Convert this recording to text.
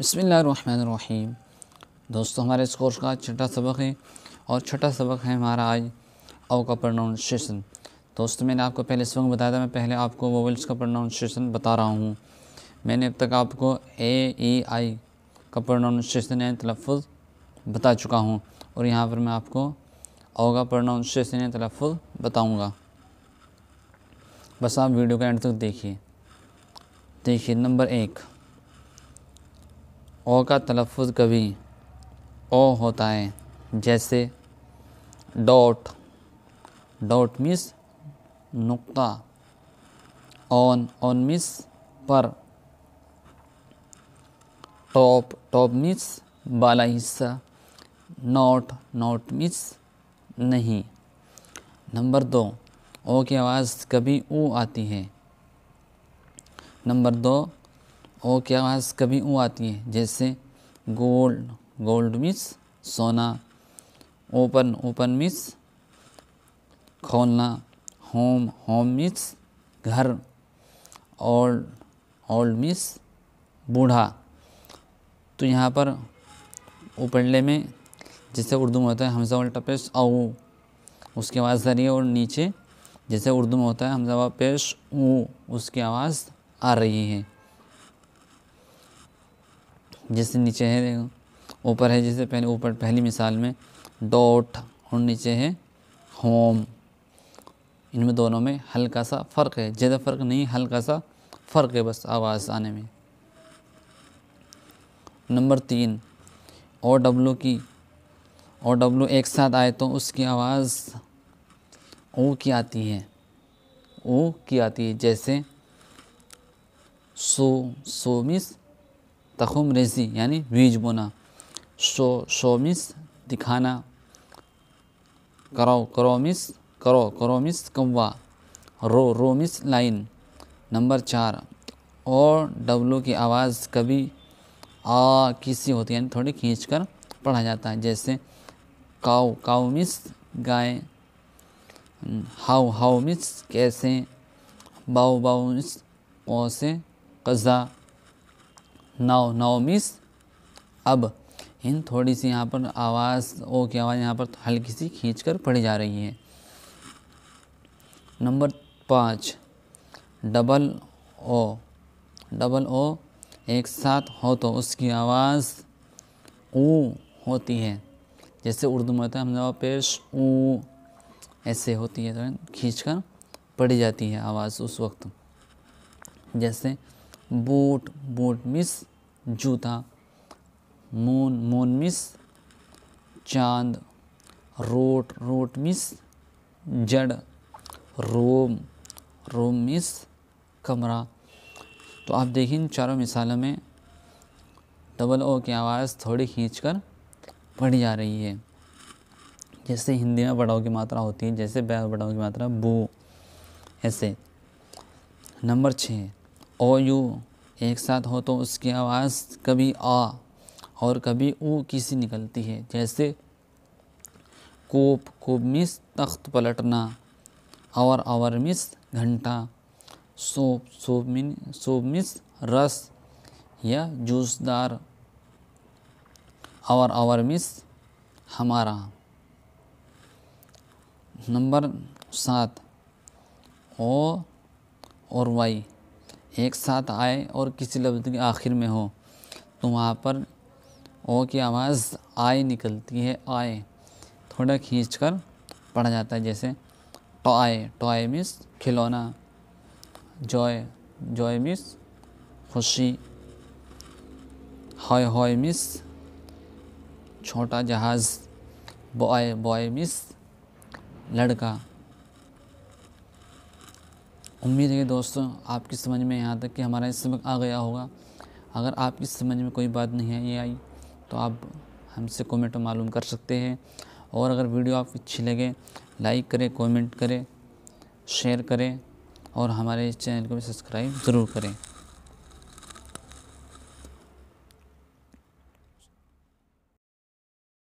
बिस्मिल्लाहिर्रहमानिर्रहीम। दोस्तों, हमारे इस कोर्स का छठा सबक है और छठा सबक है हमारा आज औ का प्रोनाउंसिएशन। दोस्तों, मैंने आपको पहले सबक बताया था, मैं पहले आपको वोवेल्स का प्रोनाउंसिएशन बता रहा हूँ। मैंने अब तक आपको ए ई आई का प्रोनाउंसिएशन यानी तलफ़ुज़ बता चुका हूँ और यहाँ पर मैं आपको औ का प्रोनाउंसिएशन यानी तलफ़ुज़ बताऊँगा। बस आप वीडियो का एंड तक देखिए। नंबर 1, ओ का तलफ़ुज़ कभी ओ होता है, जैसे डॉट मीन्स नुक्ता, ऑन मीन्स पर, टॉप मीन्स बाला हिस्सा, नॉट मीन्स नहीं। नंबर 2, ओ की आवाज़ कभी ऊ आती है। नंबर 2, ओ की आवाज़ कभी ऊ आती है, जैसे गोल्ड मीन्स सोना, ओपन मीन्स खोलना, होम मीन्स घर, ओल्ड मीन्स बूढ़ा। तो यहाँ पर ऊपरले में जैसे उर्दू में होता है हमज़ा उल्टा पेश औ, उसकी आवाज़ आ रही है, और नीचे जैसे उर्दू में होता है हमज़ा पेश ऊ, उसकी आवाज़ आ रही है। जैसे नीचे है, ऊपर है, जैसे पहली मिसाल में डॉट और नीचे है होम। इनमें दोनों में हल्का सा फ़र्क है, ज़्यादा फ़र्क नहीं, हल्का सा फ़र्क है बस आवाज़ आने में। नंबर 3, ओ डब्लू एक साथ आए तो उसकी आवाज़ ओ की आती है, जैसे सो मीन्स तख़ुम रेज़ी यानी बीज बोना, शो मीन्स दिखाना, करो मीन्स कौवा, रो मीन्स लाइन। नंबर 4, ओ डब्लू की आवाज़ कभी आ की सी होती है, यानी थोड़ी खींच कर पढ़ा जाता है, जैसे काऊ मीन्स गाय, हाउ मीन्स कैसे, बाऊ मीन्स से कज़ा, नाउ मीन्स अब। इन थोड़ी सी यहाँ पर आवाज़ ओ की आवाज़ यहाँ पर हल्की सी खींच कर पढ़ी जा रही है। नंबर 5, डबल ओ एक साथ हो तो उसकी आवाज़ ऊ होती है, जैसे उर्दू में होता है हमज़ा पेश ऊ, ऐसे होती है, तो खींच कर पढ़ी जाती है आवाज़ उस वक्त। जैसे बूट मीन्स जूता, मून मीन्स चांद, रूट मीन्स जड़, रूम मीन्स कमरा। तो आप देखिए इन चारों मिसालों में डबल ओ की आवाज़ थोड़ी खींचकर पढ़ी जा रही है। जैसे हिंदी में बड़ाओ की मात्रा होती है, जैसे बड़ाओ की मात्रा बू, ऐसे। नंबर 6, ओ यू एक साथ हो तो उसकी आवाज़ कभी आ और कभी ऊ की सी निकलती है, जैसे कूप मीन्स तख्त पलटना, आवर मीन्स घंटा, सूप मीन्स रस या जूसदार, आवर मीन्स हमारा। नंबर 7, ओ और वाई एक साथ आए और किसी लफ्ज़ के आखिर में हो तो वहाँ पर ओ की आवाज़ आए निकलती है, आए थोड़ा खींच कर पढ़ा जाता है, जैसे टॉय मीन्स खिलौना, जॉय मीन्स खुशी, हॉय मीन्स छोटा जहाज़, बॉय मीन्स लड़का। उम्मीद है कि दोस्तों आपकी समझ में यहाँ तक कि हमारा इस सबक आ गया होगा। अगर आपकी समझ में कोई बात नहीं आई तो आप हमसे कमेंट में मालूम कर सकते हैं, और अगर वीडियो आपको अच्छी लगे लाइक करें, कमेंट करें, शेयर करें और हमारे इस चैनल को भी सब्सक्राइब ज़रूर करें।